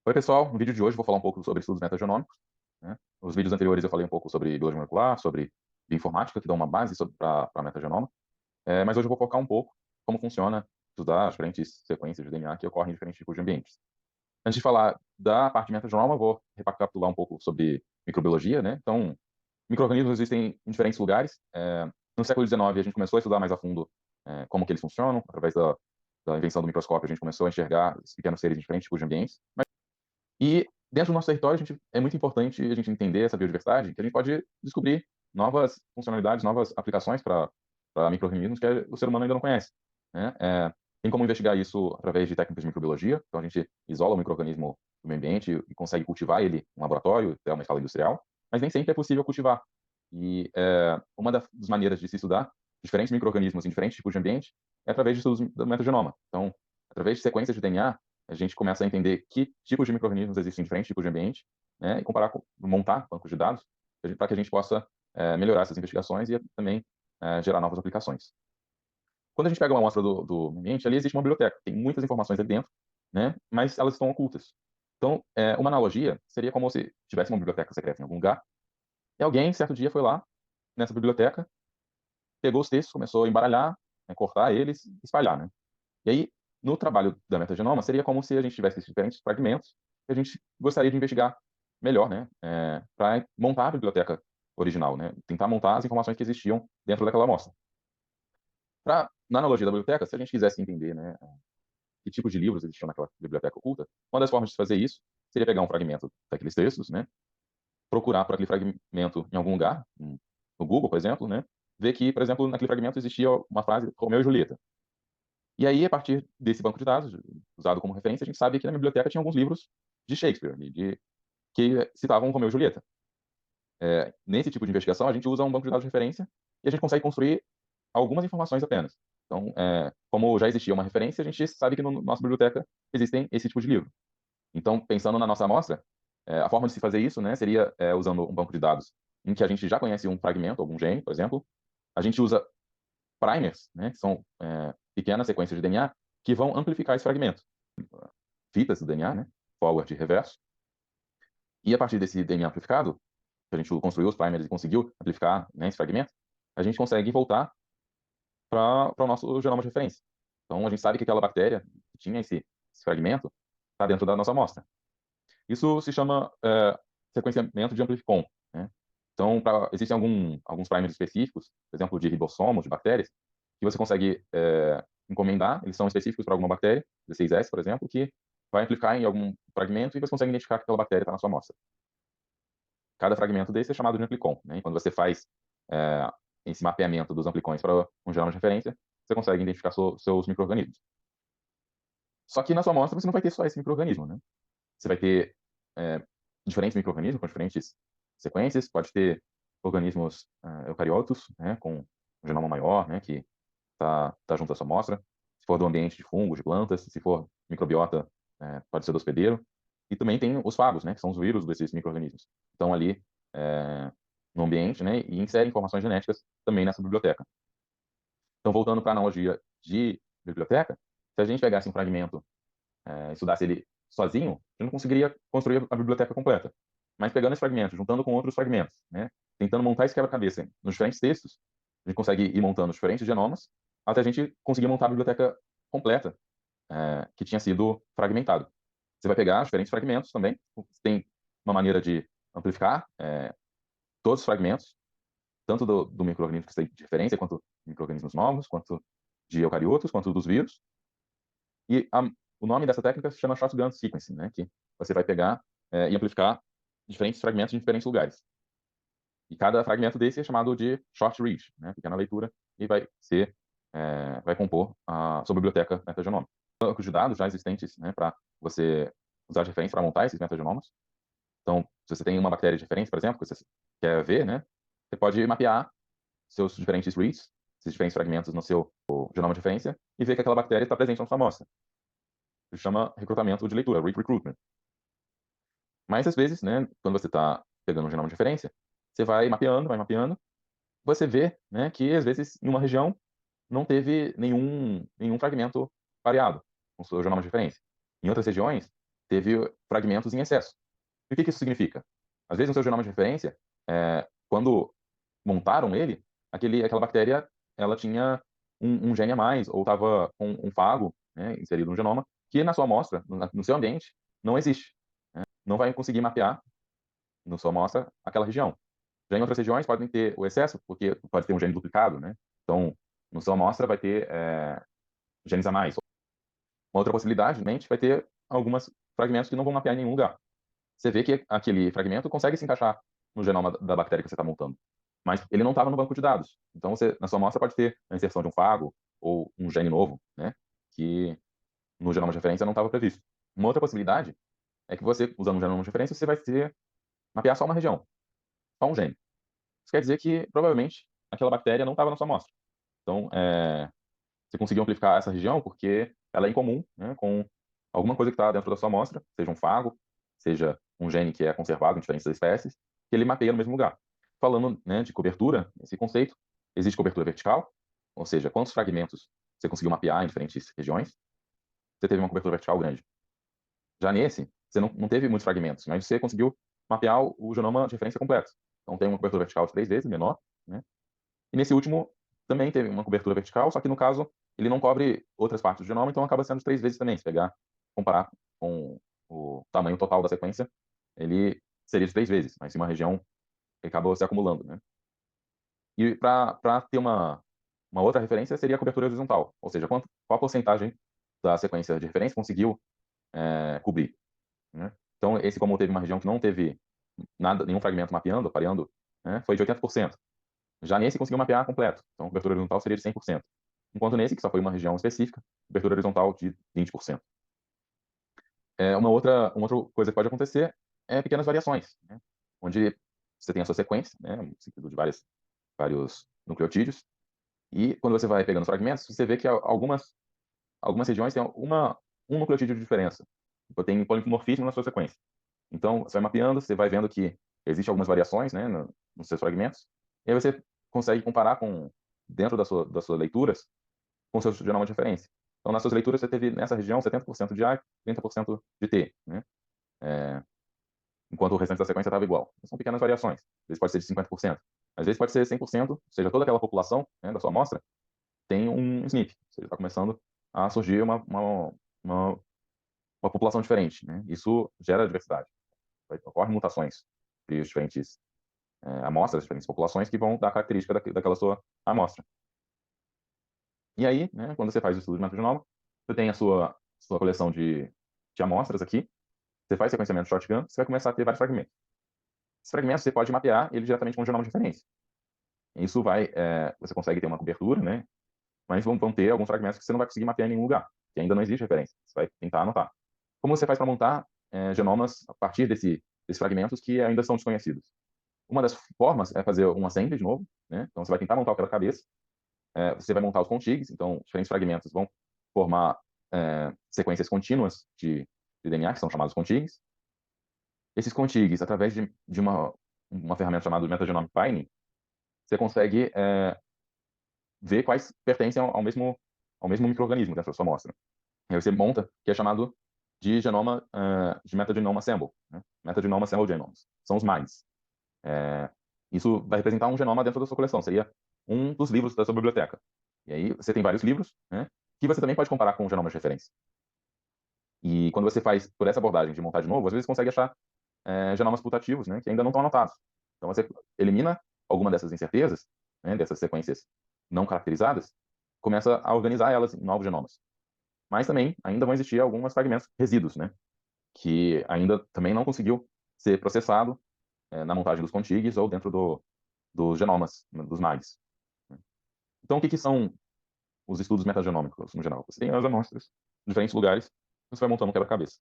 Oi, pessoal. No vídeo de hoje eu vou falar um pouco sobre estudos metagenômicos, né? Nos vídeos anteriores eu falei um pouco sobre biologia molecular, sobre bioinformática, que dão uma base para metagenoma. Mas hoje eu vou focar um pouco como funciona estudar as diferentes sequências de DNA que ocorrem em diferentes tipos de ambientes. Antes de falar da parte de metagenoma, eu vou recapitular um pouco sobre microbiologia, né? Então, micro-organismos existem em diferentes lugares. No século XIX, a gente começou a estudar mais a fundo como que eles funcionam. Através da invenção do microscópio, a gente começou a enxergar os pequenos seres em diferentes tipos de ambientes. E dentro do nosso território, é muito importante a gente entender essa biodiversidade, que a gente pode descobrir novas funcionalidades, novas aplicações para micro-organismos que o ser humano ainda não conhece, né? Tem como investigar isso através de técnicas de microbiologia. Então a gente isola o micro-organismo do meio ambiente e consegue cultivar ele em um laboratório, até uma escala industrial, mas nem sempre é possível cultivar. E uma das maneiras de se estudar diferentes micro-organismos em diferentes tipos de ambiente é através de estudos do metagenoma. Então, através de sequências de DNA, a gente começa a entender que tipos de micro-organismos existem em diferentes tipos de ambiente, né, e comparar, montar bancos de dados para que a gente possa melhorar essas investigações e também gerar novas aplicações. Quando a gente pega uma amostra do ambiente, ali existe uma biblioteca, tem muitas informações ali dentro, né, mas elas estão ocultas. Então, uma analogia seria como se tivesse uma biblioteca secreta em algum lugar, e alguém, certo dia, foi lá nessa biblioteca, pegou os textos, começou a embaralhar, né, cortar eles, espalhar, né? E aí, no trabalho da metagenoma, seria como se a gente tivesse esses diferentes fragmentos que a gente gostaria de investigar melhor, né, para montar a biblioteca original, né, tentar montar as informações que existiam dentro daquela amostra. Na analogia da biblioteca, se a gente quisesse entender, né, que tipo de livros existiam naquela biblioteca oculta, uma das formas de fazer isso seria pegar um fragmento daqueles textos, né, procurar por aquele fragmento em algum lugar, no Google, por exemplo, né, ver que, por exemplo, naquele fragmento existia uma frase Romeu e Julieta. E aí, a partir desse banco de dados, usado como referência, a gente sabe que na biblioteca tinha alguns livros de Shakespeare, que citavam Romeu e Julieta. Nesse tipo de investigação, a gente usa um banco de dados de referência e a gente consegue construir algumas informações apenas. Então, como já existia uma referência, a gente sabe que na nossa biblioteca existem esse tipo de livro. Então, pensando na nossa amostra, a forma de se fazer isso, né, seria usando um banco de dados em que a gente já conhece um fragmento, algum gene, por exemplo. A gente usa primers, né, que são pequenas sequências de DNA que vão amplificar esse fragmento, fitas do DNA, né, forward e reverso. E a partir desse DNA amplificado, que a gente construiu os primers e conseguiu amplificar, né, esse fragmento, a gente consegue voltar para o nosso genoma de referência. Então a gente sabe que aquela bactéria que tinha esse fragmento está dentro da nossa amostra. Isso se chama sequenciamento de amplicon, né? Então, existem alguns primers específicos, por exemplo, de ribossomos, de bactérias, que você consegue encomendar, eles são específicos para alguma bactéria, 16S, por exemplo, que vai amplificar em algum fragmento e você consegue identificar que aquela bactéria está na sua amostra. Cada fragmento desse é chamado de amplicon, né? E quando você faz é, esse mapeamento dos amplicões para um genoma de referência, você consegue identificar seus micro-organismos. Só que na sua amostra você não vai ter só esse micro-organismo, né? Você vai ter é, diferentes micro-organismos com diferentes sequências, pode ter organismos eucariotos, né, com um genoma maior, né, que tá junto à sua amostra. Se for do ambiente de fungos, de plantas, se for microbiota, pode ser do hospedeiro. E também tem os fagos, né, que são os vírus desses micro-organismos. Estão ali no ambiente, né, e inserem informações genéticas também nessa biblioteca. Então, voltando para a analogia de biblioteca, se a gente pegasse um fragmento estudasse ele sozinho, eu não conseguiria construir a biblioteca completa. Mas pegando esse fragmento, juntando com outros fragmentos, né, tentando montar esse quebra-cabeça nos diferentes textos, a gente consegue ir montando os diferentes genomas até a gente conseguir montar a biblioteca completa que tinha sido fragmentado. Você vai pegar os diferentes fragmentos também, tem uma maneira de amplificar todos os fragmentos, tanto do micro-organismo que tem diferença, quanto micro-organismos novos, quanto de eucariotos, quanto dos vírus. E o nome dessa técnica se chama shotgun sequencing, né, que você vai pegar e amplificar diferentes fragmentos em diferentes lugares. E cada fragmento desse é chamado de short read, né, pequena leitura, e vai compor a sua biblioteca metagenômica. Bancos de dados já existentes, né, para você usar de referência para montar esses metagenomas. Então, se você tem uma bactéria de referência, por exemplo, que você quer ver, né, você pode mapear seus diferentes reads, esses diferentes fragmentos no seu genoma de referência, e ver que aquela bactéria está presente na sua amostra. Isso chama recrutamento de leitura, read recruitment. Mas às vezes, né, quando você está pegando um genoma de referência, você vai mapeando, você vê, né, que às vezes em uma região não teve nenhum fragmento variado com o seu genoma de referência. Em outras regiões, teve fragmentos em excesso. E o que isso significa? Às vezes, no seu genoma de referência, quando montaram ele, aquela bactéria ela tinha um gene a mais, ou estava com um fago, né, inserido no genoma, que na sua amostra, no seu ambiente, não existe. Não vai conseguir mapear, na sua amostra, aquela região. Já em outras regiões podem ter o excesso, porque pode ter um gene duplicado, né? Então, na sua amostra vai ter genes a mais. Uma outra possibilidade, mente, vai ter alguns fragmentos que não vão mapear em nenhum lugar. Você vê que aquele fragmento consegue se encaixar no genoma da bactéria que você está montando, mas ele não estava no banco de dados. Então, você, na sua amostra, pode ter a inserção de um fago ou um gene novo, né, que no genoma de referência não estava previsto. Uma outra possibilidade é que você, usando um genoma de referência, você vai mapear só uma região, só um gene. Isso quer dizer que, provavelmente, aquela bactéria não estava na sua amostra. Então, você conseguiu amplificar essa região porque ela é incomum, né, com alguma coisa que está dentro da sua amostra, seja um fago, seja um gene que é conservado em diferentes espécies, que ele mapeia no mesmo lugar. Falando, né, de cobertura, esse conceito, existe cobertura vertical, ou seja, quantos fragmentos você conseguiu mapear em diferentes regiões, você teve uma cobertura vertical grande. Já nesse, você não teve muitos fragmentos, mas você conseguiu mapear o genoma de referência completo. Então tem uma cobertura vertical de 3 vezes menor, né? E nesse último também teve uma cobertura vertical, só que no caso ele não cobre outras partes do genoma, então acaba sendo 3 vezes também. Se comparar com o tamanho total da sequência, ele seria de 3 vezes, mas em uma região ele acabou se acumulando, né? E para ter uma outra referência seria a cobertura horizontal, ou seja, qual a porcentagem da sequência de referência conseguiu cobrir, né? Então, esse, como teve uma região que não teve nenhum fragmento mapeando, pareando, né, foi de 80%. Já nesse conseguiu mapear completo, então a cobertura horizontal seria de 100%. Enquanto nesse, que só foi uma região específica, cobertura horizontal de 20%. Uma outra coisa que pode acontecer é pequenas variações, né? Onde você tem a sua sequência, né, um ciclo de vários nucleotídeos, e quando você vai pegando fragmentos, você vê que algumas regiões têm um nucleotídeo de diferença. Então, tem polimorfismo na sua sequência. Então, você vai mapeando, você vai vendo que existem algumas variações, né, nos seus fragmentos, e aí você consegue comparar dentro das suas leituras, com o seu genoma de referência. Então, nas suas leituras, você teve nessa região 70% de A e 30% de T, né? Enquanto o restante da sequência estava igual. São pequenas variações. Às vezes pode ser de 50%. Às vezes pode ser 100%, ou seja, toda aquela população, né, da sua amostra tem um SNP. Ou seja, está começando a surgir uma população diferente, né? Isso gera diversidade. Ocorrem mutações entre as diferentes amostras, diferentes populações, que vão dar característica daquela sua amostra. E aí, né, quando você faz o estudo de metagenoma, você tem a sua coleção de amostras aqui, você faz sequenciamento shotgun, você vai começar a ter vários fragmentos. Esses fragmentos você pode mapear ele diretamente com o genoma de referência. Isso você consegue ter uma cobertura, né, mas vão ter alguns fragmentos que você não vai conseguir mapear em nenhum lugar, que ainda não existe referência. Você vai tentar anotar. Como você faz para montar genomas a partir desses fragmentos que ainda são desconhecidos? Uma das formas é fazer um assembly de novo, né? Então você vai tentar montar o quebra-cabeça, você vai montar os contigs, então diferentes fragmentos vão formar sequências contínuas de DNA, que são chamados contigs. Esses contigs, através de uma ferramenta chamada Metagenome Finding, você consegue ver quais pertencem ao mesmo micro-organismo dentro da sua amostra. E aí você monta, que é chamado de genoma, de Metagenome Assemble, né? Metagenome Assemble Genomes. São os MAGs. Isso vai representar um genoma dentro da sua coleção, seria um dos livros da sua biblioteca. E aí você tem vários livros, né, que você também pode comparar com genomas de referência. E quando você faz por essa abordagem de montar de novo, às vezes consegue achar genomas putativos, né, que ainda não estão anotados. Então você elimina alguma dessas incertezas, né, dessas sequências não caracterizadas, começa a organizar elas em novos genomas. Mas também ainda vão existir alguns fragmentos resíduos, né, que ainda também não conseguiu ser processado na montagem dos contigs ou dentro dos genomas, dos MAGs. Então, o que são os estudos metagenômicos, no geral? Você tem as amostras em diferentes lugares, você vai montando um quebra-cabeça.